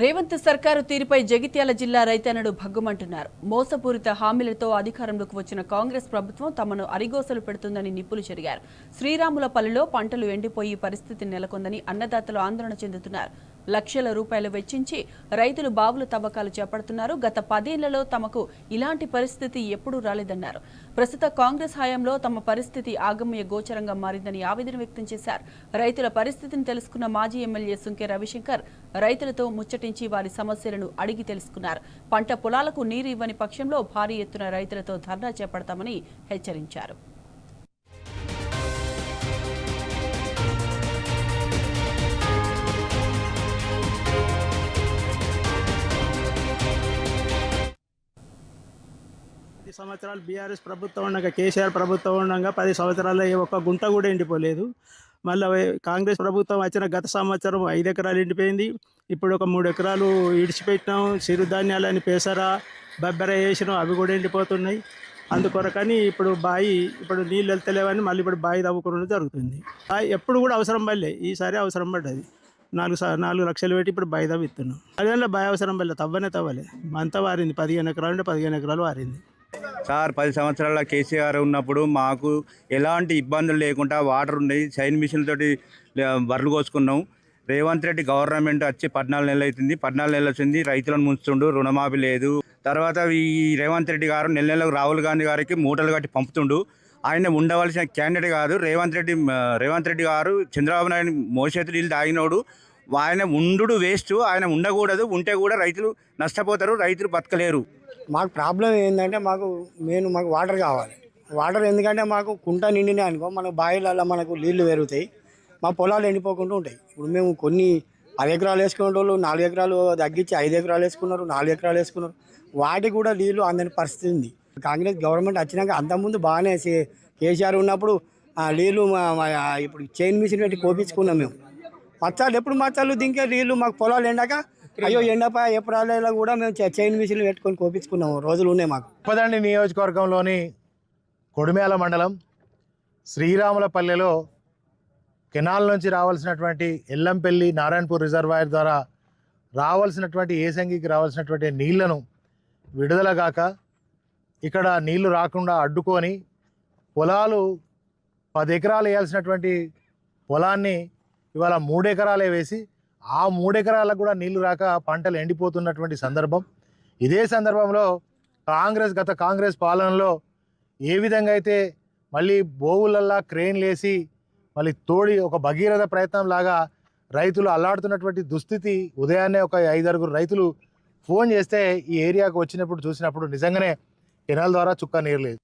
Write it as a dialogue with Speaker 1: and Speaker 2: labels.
Speaker 1: రేవంత్ సర్కారు తీరుపై జగిత్యాల జిల్లా రైతన్నలు భగ్గుమంటున్నారు. మోసపూరిత హామీలతో అధికారంలోకి వచ్చిన కాంగ్రెస్ ప్రభుత్వం తమను అరిగోసలు పెడుతుందని నిప్పులు చెరిగారు. శ్రీరాములపల్లిలో పంటలు ఎండిపోయి పరిస్థితి నెలకొందని అన్నదాతలు ఆందోళన చెందుతున్నారు. లక్షల రూపాయలు వెచ్చించి రైతులు బావుల తవ్వకాలు చేపడుతున్నారు. గత 10 ఏళ్లలో తమకు ఇలాంటి పరిస్థితి ఎప్పుడూ రాలేదన్నారు. ప్రస్తుత కాంగ్రెస్ హయాంలో తమ పరిస్థితి ఆగమ్య గోచరంగా మారిందని ఆవేదన వ్యక్తం చేశారు. రైతుల పరిస్థితిని తెలుసుకున్న మాజీ ఎమ్మెల్యే సుంకె రవిశంకర్ రైతులతో ముచ్చటించి వారి సమస్యలను అడిగి తెలుసుకున్నారు. పంట పొలాలకు నీరు ఇవ్వని పక్షంలో భారీ ఎత్తున రైతులతో ధర్నా చేపడతామని హెచ్చరించారు.
Speaker 2: సంవత్సరాలు బీఆర్ఎస్ ప్రభుత్వం ఉండగా, కేసీఆర్ ప్రభుత్వం ఉండగా 10 సంవత్సరాల్లో ఒక్క గుంట కూడా ఎండిపోలేదు. మళ్ళీ కాంగ్రెస్ ప్రభుత్వం వచ్చిన గత సంవత్సరం 5 ఎకరాలు ఎండిపోయింది. ఇప్పుడు ఒక 3 ఎకరాలు ఇడిచిపెట్టినాం. చిరుధాన్యాలని పెసర బబ్బెర వేసినాం, అవి కూడా ఎండిపోతున్నాయి. అందుకొరకని ఇప్పుడు నీళ్ళు వెళ్తలేవని మళ్ళీ ఇప్పుడు బావి తవ్వుకోవడం జరుగుతుంది. ఎప్పుడు కూడా అవసరం పడలే, ఈసారి అవసరం పడ్డది. 4 లక్షలు పెట్టి ఇప్పుడు బావి తవ్విస్తున్నాం. అదేలా బావి అవసరం పడలే, తవ్వలే. అంతా వారింది. 15 ఎకరాలు ఉంటే 15 ఎకరాలు వారింది.
Speaker 3: సార్ 10 సంవత్సరాల కేసీఆర్ ఉన్నప్పుడు మాకు ఎలాంటి ఇబ్బందులు లేకుండా వాటర్ ఉన్నాయి. చైన్ మిషన్ తోటి బర్రెలు కోసుకున్నాం. రేవంత్ రెడ్డి గవర్నమెంట్ వచ్చి 14 నెలలు అవుతుంది. 14 నెలలు వచ్చింది, రైతులను ముంచుతుండు, రుణమాఫీ లేదు. తర్వాత ఈ రేవంత్ రెడ్డి గారు నెలకు రాహుల్ గాంధీ గారికి మూటలు కట్టి పంపుతుండు. ఆయన ఉండవలసిన క్యాండిడేట్ కాదు. రేవంత్ రెడ్డి గారు చంద్రబాబు నాయుడు మోసేతులు నీళ్ళు తాగినోడు. ఆయన ఉండు వేస్ట్, ఆయన ఉండకూడదు. ఉంటే కూడా రైతులు నష్టపోతారు, రైతులు బతకలేరు.
Speaker 4: మాకు ప్రాబ్లం ఏంటంటే మాకు వాటర్ కావాలి. వాటర్ ఎందుకంటే మాకు కుంట నిండినాయి అనుకో, మనకు బావిలలో మనకు నీళ్లు పెరుగుతాయి, మా పొలాలు ఎండిపోకుండా ఉంటాయి. ఇప్పుడు మేము కొన్ని 10 ఎకరాలు వేసుకునే వాళ్ళు 4 ఎకరాలు తగ్గించి 5 ఎకరాలు వేసుకున్నారు, 4 ఎకరాలు వేసుకున్నారు. వాటికి కూడా నీళ్లు అందని పరిస్థితి ఉంది. కాంగ్రెస్ గవర్నమెంట్ వచ్చినాక అంతకుముందు బాగానే కేసీఆర్ ఉన్నప్పుడు నీళ్లు ఇప్పుడు చైన్ మిషన్ పెట్టి కోపించుకున్నాం మేము. ఎప్పుడు మచ్చాలు దింకే నీళ్లు మాకు పొలాలు ఎండాక అయ్యో ఎండపై ఏప్రిల్లో కూడా మేము చైన్ మిషన్లు పెట్టుకొని కోపించుకున్నాము రోజులు ఉన్నాయి మాకు.
Speaker 5: ఉప్పదండి నియోజకవర్గంలోని కొడిమేల మండలం శ్రీరాములపల్లెలో కెనాల్ నుంచి రావాల్సినటువంటి ఎల్లంపల్లి నారాయణపూర్ రిజర్వాయర్ ద్వారా రావాల్సినటువంటి ఏసంగికి రావాల్సినటువంటి నీళ్లను విడుదల కాక ఇక్కడ నీళ్లు రాకుండా అడ్డుకొని పొలాలు 10 ఎకరాలు వేయాల్సినటువంటి పొలాన్ని ఇవాళ 3 ఎకరాలే వేసి ఆ 3 ఎకరాలకు కూడా నీళ్లు రాక పంటలు ఎండిపోతున్నటువంటి సందర్భం. ఇదే సందర్భంలో గత కాంగ్రెస్ పాలనలో ఏ విధంగా అయితే మళ్ళీ బోవులల్లా క్రెయిన్లు వేసి మళ్ళీ తోడి ఒక భగీరథ ప్రయత్నం లాగా రైతులు అల్లాడుతున్నటువంటి దుస్థితి. ఉదయాన్నే ఒక 5-6 రైతులు ఫోన్ చేస్తే ఈ ఏరియాకు చూసినప్పుడు నిజంగానే కెనాల్ ద్వారా చుక్క నీరు లేదు.